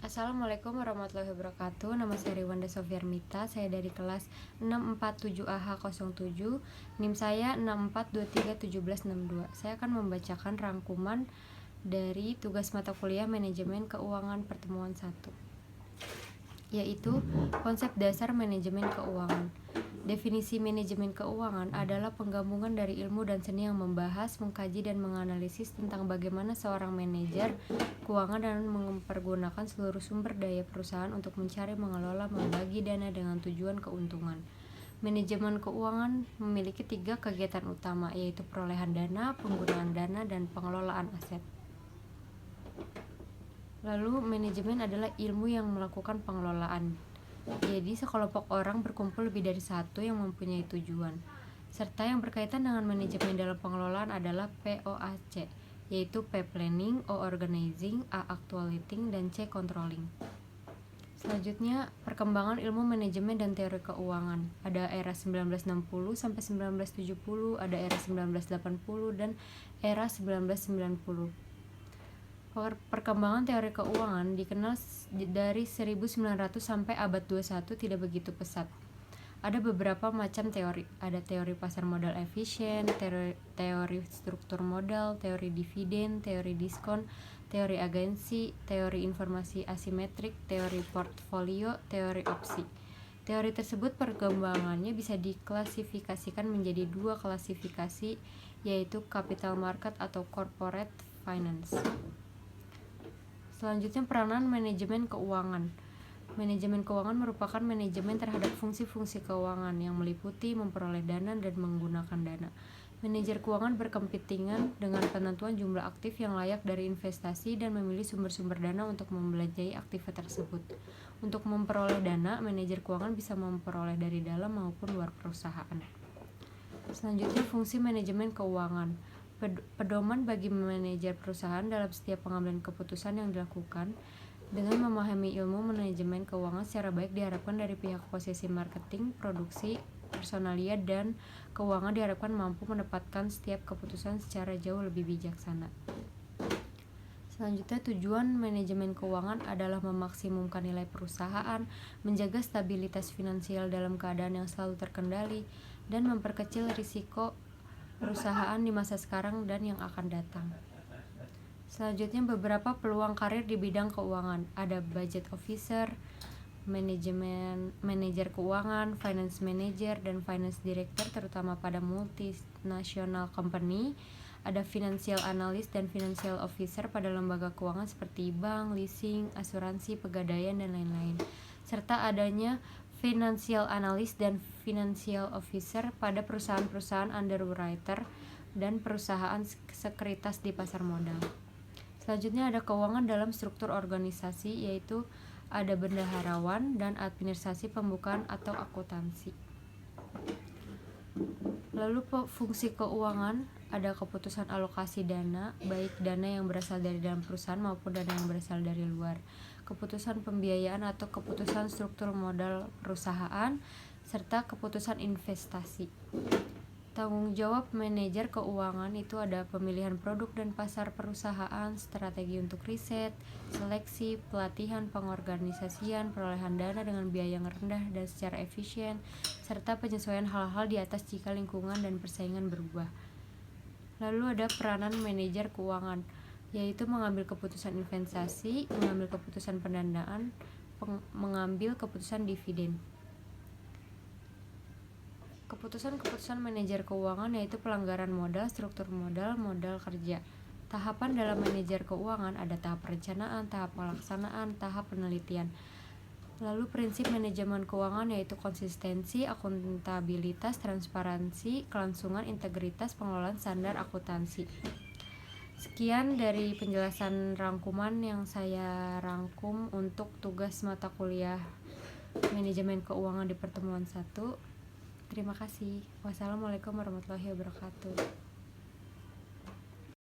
Assalamualaikum warahmatullahi wabarakatuh. Nama saya Riwanda Sofiarmita. Saya dari kelas 647AH07. NIM saya 64231762. Saya akan membacakan rangkuman dari tugas mata kuliah Manajemen Keuangan pertemuan 1, yaitu konsep dasar manajemen keuangan. Definisi manajemen keuangan adalah penggabungan dari ilmu dan seni yang membahas, mengkaji, dan menganalisis tentang bagaimana seorang manajer keuangan dan mempergunakan seluruh sumber daya perusahaan untuk mencari, mengelola, membagi dana dengan tujuan keuntungan. Manajemen keuangan memiliki 3 kegiatan utama, yaitu perolehan dana, penggunaan dana, dan pengelolaan aset. Lalu, manajemen adalah ilmu yang melakukan pengelolaan. Jadi, sekelompok orang berkumpul lebih dari satu yang mempunyai tujuan. Serta yang berkaitan dengan manajemen dalam pengelolaan adalah POAC, yaitu P planning, O organizing, A actuating, dan C controlling. Selanjutnya, perkembangan ilmu manajemen dan teori keuangan. Ada era 1960 sampai 1970, ada era 1980, dan era 1990. Perkembangan teori keuangan dikenal dari 1900 sampai abad 21 tidak begitu pesat. Ada beberapa macam teori. Ada teori pasar modal efisien, teori struktur modal, teori dividen, teori diskon, teori agensi, teori informasi asimetrik, teori portfolio, teori opsi. Teori tersebut perkembangannya bisa diklasifikasikan menjadi 2 klasifikasi, yaitu capital market atau corporate finance. Selanjutnya, peranan manajemen keuangan. Manajemen keuangan merupakan manajemen terhadap fungsi-fungsi keuangan yang meliputi memperoleh dana dan menggunakan dana. Manajer keuangan berkepentingan dengan penentuan jumlah aktif yang layak dari investasi dan memilih sumber-sumber dana untuk membelanjai aktif tersebut. Untuk memperoleh dana, manajer keuangan bisa memperoleh dari dalam maupun luar perusahaan. Selanjutnya, fungsi manajemen keuangan. Pedoman bagi manajer perusahaan dalam setiap pengambilan keputusan yang dilakukan. Dengan memahami ilmu manajemen keuangan secara baik diharapkan dari pihak posisi marketing, produksi, personalia, dan keuangan diharapkan mampu mendapatkan setiap keputusan secara jauh lebih bijaksana. Selanjutnya, tujuan manajemen keuangan adalah memaksimumkan nilai perusahaan, menjaga stabilitas finansial dalam keadaan yang selalu terkendali, dan memperkecil risiko perusahaan di masa sekarang dan yang akan datang. Selanjutnya, beberapa peluang karir di bidang keuangan. Ada budget officer, manajer keuangan, finance manager, dan finance director terutama pada multinational company. Ada financial analyst dan financial officer pada lembaga keuangan seperti bank, leasing, asuransi, pegadaian, dan lain-lain. Serta adanya financial analyst dan financial officer pada perusahaan-perusahaan underwriter dan perusahaan sekuritas di pasar modal. Selanjutnya, ada keuangan dalam struktur organisasi, yaitu ada bendaharawan dan administrasi pembukaan atau akuntansi. Lalu fungsi keuangan, ada keputusan alokasi dana, baik dana yang berasal dari dalam perusahaan maupun dana yang berasal dari luar, keputusan pembiayaan atau keputusan struktur modal perusahaan, serta keputusan investasi. Tanggung jawab manajer keuangan itu ada pemilihan produk dan pasar perusahaan, strategi untuk riset, seleksi, pelatihan, pengorganisasian, perolehan dana dengan biaya yang rendah dan secara efisien, serta penyesuaian hal-hal di atas jika lingkungan dan persaingan berubah. Lalu ada peranan manajer keuangan, yaitu mengambil keputusan investasi, mengambil keputusan pendanaan, mengambil keputusan dividen. Keputusan-keputusan manajer keuangan yaitu pelanggaran modal, struktur modal, modal kerja. Tahapan dalam manajer keuangan ada tahap perencanaan, tahap pelaksanaan, tahap penelitian. Lalu prinsip manajemen keuangan yaitu konsistensi, akuntabilitas, transparansi, kelangsungan, integritas, pengelolaan, standar akuntansi. Sekian dari penjelasan rangkuman yang saya rangkum untuk tugas mata kuliah Manajemen Keuangan di pertemuan 1. Terima kasih. Wassalamualaikum warahmatullahi wabarakatuh.